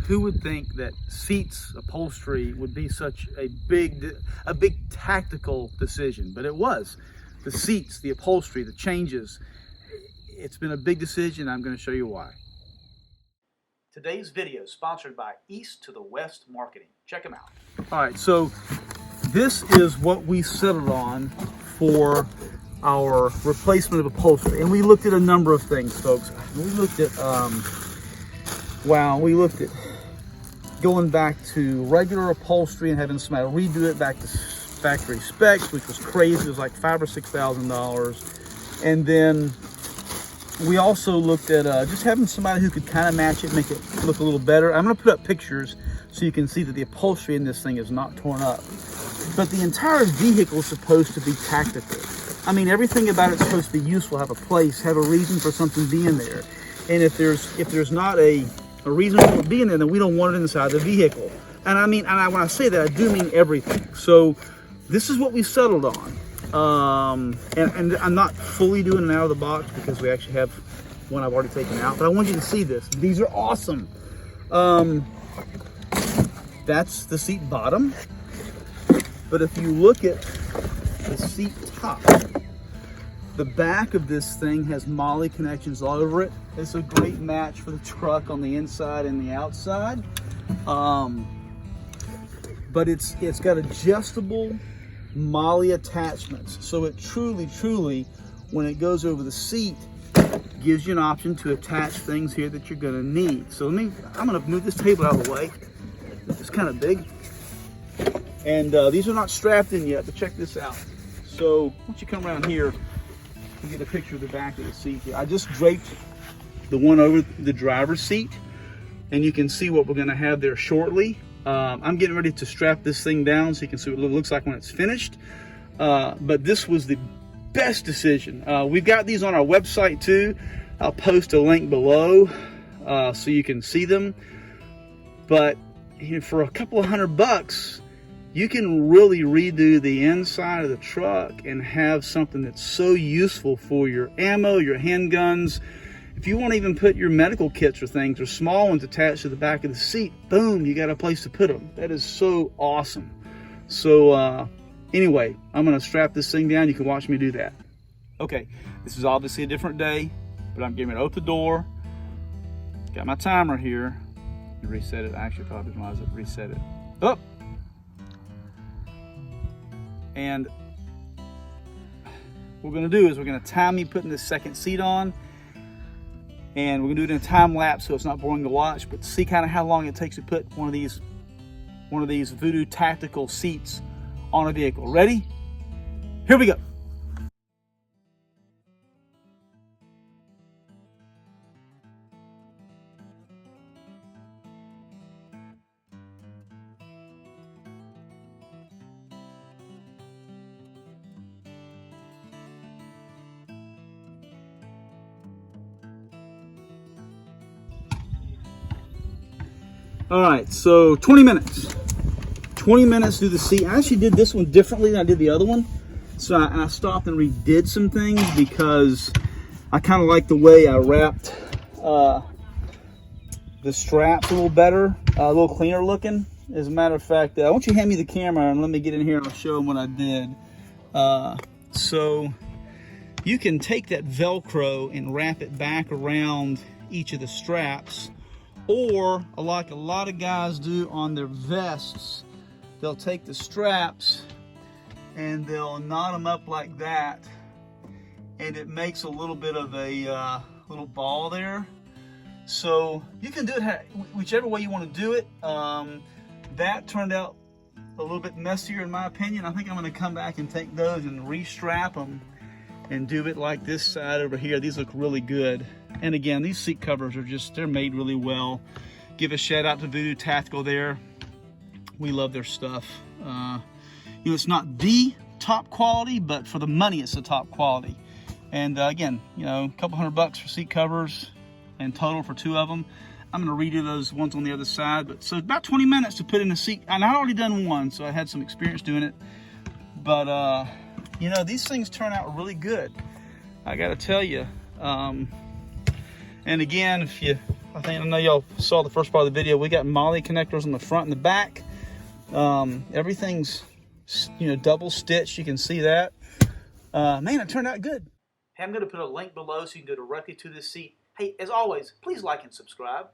Who would think that seats upholstery would be such a big tactical decision? But it was. The seats, the upholstery, the changes. It's been a big decision. I'm going to show you why. Today's video is sponsored by East to the West Marketing. Check them out. All right, so this is what we settled on for our replacement of upholstery. And we looked at a number of things, folks. We looked at, we looked at going back to regular upholstery and having somebody redo it back to factory specs, which was crazy. It was like $5,000 or $6,000. And then we also looked at just having somebody who could kind of match it, make it look a little better. I'm going to put up pictures so you can see that the upholstery in this thing is not torn up. But the entire vehicle is supposed to be tactical. I mean, everything about it's supposed to be useful, have a place, have a reason for something being there. And if there's not a reason for it being there, then we don't want it inside the vehicle. And I mean, when I say that, I do mean everything. So this is what we settled on. And I'm not fully doing it out of the box because we actually have one I've already taken out, but I want you to see this. These are awesome. That's the seat bottom. But if you look at the seat top, the back of this thing has MOLLE connections all over it. It's a great match for the truck on the inside and the outside. But it's got adjustable MOLLE attachments. So it truly, when it goes over the seat, gives you an option to attach things here that you're gonna need. So I'm gonna move this table out of the way. It's kind of big. And these are not strapped in yet, but check this out. So once you come around here, you get a picture of the back of the seat here. I just draped the one over the driver's seat, and you can see what we're gonna have there shortly. I'm getting ready to strap this thing down so you can see what it looks like when it's finished. But this was the best decision. We've got these on our website too. I'll post a link below so you can see them. But for a couple of $100, you can really redo the inside of the truck and have something that's so useful for your ammo, your handguns. If you want to even put your medical kits or things or small ones attached to the back of the seat, boom, you got a place to put them. That is so awesome. So anyway, I'm going to strap this thing down. You can watch me do that. Okay, this is obviously a different day, but I'm getting ready to open the door. Got my timer here. Reset it. I actually probably realized it. Reset it. Up. And what we're going to do is we're going to time me putting this second seat on, and we're going to do it in a time lapse so it's not boring to watch, but see kind of how long it takes to put one of these VooDoo tactical seats on a vehicle. Ready? Here we go. All right, so 20 minutes. 20 minutes to do the seat. I actually did this one differently than I did the other one. So I stopped and redid some things because I kind of like the way I wrapped the straps a little better, a little cleaner looking. As a matter of fact, why don't you hand me the camera and let me get in here and I'll show them what I did. So you can take that Velcro and wrap it back around each of the straps, or like a lot of guys do on their vests, they'll take the straps and they'll knot them up like that, and it makes a little bit of a little ball there. So you can do it whichever way you want to do it. That turned out a little bit messier in my opinion. I think I'm going to come back and take those and re-strap them and do it like this side over here. These look really good. And again, these seat covers are they're made really well. Give a shout out to VooDoo Tactical there. We love their stuff. It's not the top quality, but for the money, it's the top quality. And again, a couple $100 for seat covers and total for 2 of them. I'm gonna redo those ones on the other side. But so about 20 minutes to put in the seat. And I'd already done one, so I had some experience doing it. But these things turn out really good, I gotta tell you. And again, if you I know y'all saw the first part of the video. We got MOLLE connectors on the front and the back. Everything's, you know, double stitched. You can see that. Man, it turned out good. Hey, I'm going to put a link below so you can go directly to this seat. Hey, as always, please like and subscribe.